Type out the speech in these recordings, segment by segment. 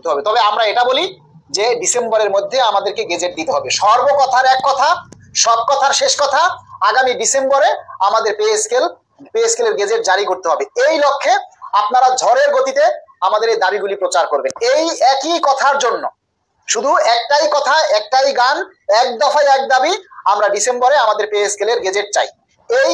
দিতে হবে। তবে আমরা এটা বলি যে ডিসেম্বরের মধ্যে আমাদেরকে গেজেট দিতে হবে। সর্বকথার এক কথা, সব কথার শেষ কথা, আগামী ডিসেম্বরে আমাদের পে স্কেলের গেজেট জারি করতে হবে। এই লক্ষ্যে আপনারা ঝড়ের গতিতে আমাদের এই দাবিগুলি প্রচার করবেন। এই একই কথার জন্য, শুধু একটাই কথা, একটাই গান, এক দফায় এক দাবি, আমরা ডিসেম্বরে আমাদের পে স্কেলের গেজেট চাই। এই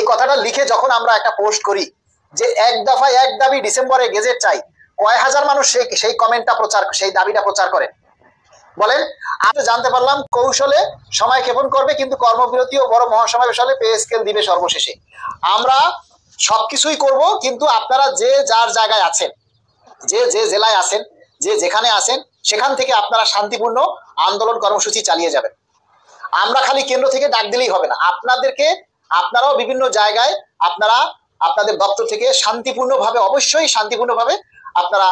কথাটা লিখে যখন আমরা একটা পোস্ট করি যে এক দফায় এক দাবি, ডিসেম্বরে গেজেট চাই, কয় হাজার মানুষ সেই কমেন্টটা সেই দাবিটা প্রচার করেন বলেন? আমি জানতে পারলাম কৌশলে সময় ক্ষেপণ করবে, কিন্তু কর্মবিরতি ও বড় মহাসমাবেশ হলে পে স্কেল দিবে সর্বশেষে। আমরা সবকিছুই করব, কিন্তু আপনারা যে যার জায়গায় আছেন, যে জেলায় আছেন, যে যেখানে আছেন, সেখান থেকে আপনারা শান্তিপূর্ণ আন্দোলন কর্মসূচি চালিয়ে যাবেন। আমরা খালি কেন্দ্র থেকে ডাক দিলেই হবে না, আপনারাও বিভিন্ন জায়গায় আপনাদের দপ্তর থেকে শান্তিপূর্ণভাবে, অবশ্যই শান্তিপূর্ণভাবে আপনারা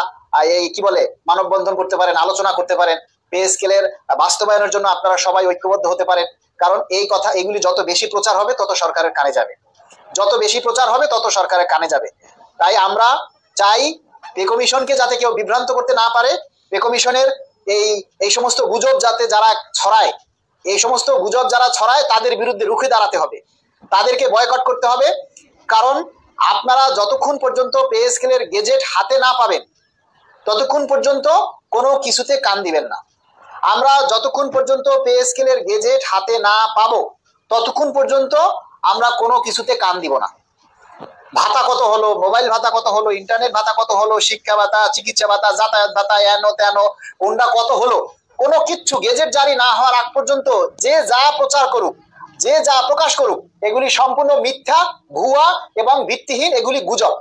এই কি বলে মানববন্ধন করতে পারেন, আলোচনা করতে পারেন। পে স্কেলের বাস্তবায়নের জন্য আপনারা সবাই ঐক্যবদ্ধ হতে পারেন। কারণ এগুলি যত বেশি প্রচার হবে তত সরকারের কানে যাবে, যত বেশি প্রচার হবে তত সরকারের কানে যাবে। তাই আমরা চাই পে কমিশনকে যাতে কেউ বিভ্রান্ত করতে না পারে। পে কমিশনের এই সমস্ত গুজব যারা ছড়ায় তাদের বিরুদ্ধে রুখে দাঁড়াতে হবে, তাদেরকে বয়কট করতে হবে। কারণ আপনারা যতক্ষণ পর্যন্ত পে স্কেলের গেজেট হাতে না পাবেন ততক্ষণ পর্যন্ত কোনো কিছুতে কান দিবেন না। আমরা যতক্ষণ পর্যন্ত পে স্কেলের গেজেট হাতে না পাবো ততক্ষণ পর্যন্ত আমরা কোনো কিছুতে কান দিব না। ভাতা কত হলো, মোবাইল ভাতা কত হলো, ইন্টারনেট ভাতা কত হলো, শিক্ষা ভাতা, চিকিৎসা ভাতা, যাতায়াত ভাতা, এনো তেনো কোনটা কত হলো, কোনো কিচ্ছু গেজেট জারি না হওয়ার আগ পর্যন্ত যে যা প্রচার করুক, যে যা প্রকাশ করুক, এগুলি সম্পূর্ণ মিথ্যা, ভুয়া এবং ভিত্তিহীন, এগুলি গুজব।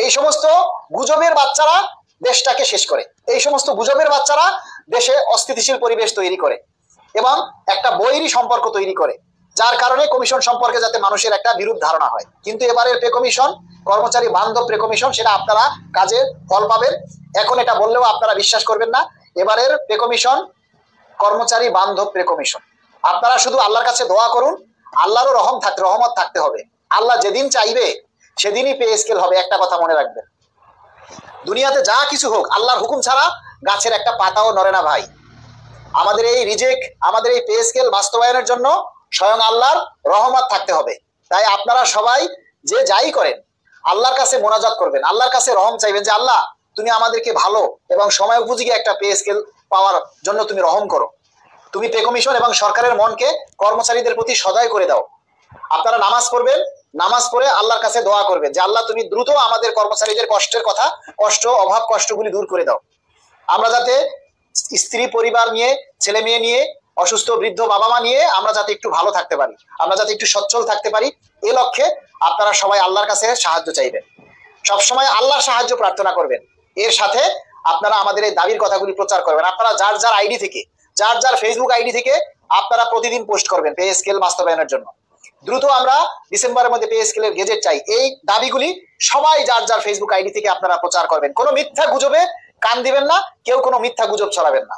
এই সমস্ত গুজবের বাচ্চারা দেশটাকে শেষ করে, এই সমস্ত গুজবের বাচ্চারা দেশে অস্থিতিশীল পরিবেশ তৈরি করে এবং একটা বৈরী সম্পর্ক তৈরি করে, যার কারণে কমিশন সম্পর্কে যাতে মানুষের একটা বিরূপ ধারণা হয়। কিন্তু এবারের পে কমিশন কর্মচারী বান্ধব পে কমিশন, সেটা আপনারা কাজের ফল পাবেন। এখন এটা বললেও আপনারা বিশ্বাস করবেন না। এবারের পে কমিশন কর্মচারী বান্ধব পে কমিশন। আপনারা শুধু আল্লাহর কাছে দোয়া করুন, আল্লাহরও রহমত থাকতে হবে। আল্লাহ যেদিন চাইবে সেদিনই পে স্কেল হবে। একটা কথা মনে রাখবেন, দুনিয়াতে যা কিছু হোক, আল্লাহর হুকুম ছাড়া গাছের একটা পাতাও নড়ে না ভাই। আমাদের এই পে স্কেল বাস্তবায়নের জন্য স্বয়ং আল্লাহর রহমত থাকতে হবে। তাই আপনারা সবাই যে যাই করেন আল্লাহর কাছে মোনাজাত করবেন, আল্লাহর কাছে রহম চাইবেন যে আল্লাহ তুমি আমাদেরকে ভালো এবং সময় উপযোগী একটা পে স্কেল পাওয়ার জন্য তুমি রহম করো। তুমি পে কমিশন এবং সরকারের মনকে কর্মচারীদের প্রতি সদয় করে দাও। আপনারা নামাজ পড়বেন, নামাজ পড়ে আল্লাহর কাছে দোয়া করবেন যে আল্লাহ তুমি দ্রুত আমাদের কর্মচারীদের অভাব কষ্টগুলি দূর করে দাও। আমরা যাতে স্ত্রী পরিবার নিয়ে, ছেলে মেয়ে নিয়ে, অসুস্থ বৃদ্ধ বাবা মা নিয়ে আমরা যাতে একটু ভালো থাকতে পারি, আমরা যাতে একটু সচ্ছল থাকতে পারি, এ লক্ষ্যে আপনারা সবাই আল্লাহর কাছে সাহায্য চাইবেন, সবসময় আল্লাহর সাহায্য প্রার্থনা করবেন। এর সাথে আপনারা আমাদের এই দাবির কথাগুলি প্রচার করবেন। আপনারা যার আইডি থেকে, যার ফেসবুক আইডি থেকে আপনারা প্রতিদিন পোস্ট করবেন পে স্কেল বাস্তবায়নের জন্য। দ্রুত আমরা ডিসেম্বরের মধ্যে পে স্কেলের গেজেট চাই, এই দাবিগুলি সবাই যার ফেসবুক আইডি থেকে আপনারা প্রচার করবেন। কোনো মিথ্যা গুজবে কান দিবেন না, কেউ কোনো মিথ্যা গুজব ছড়াবেন না।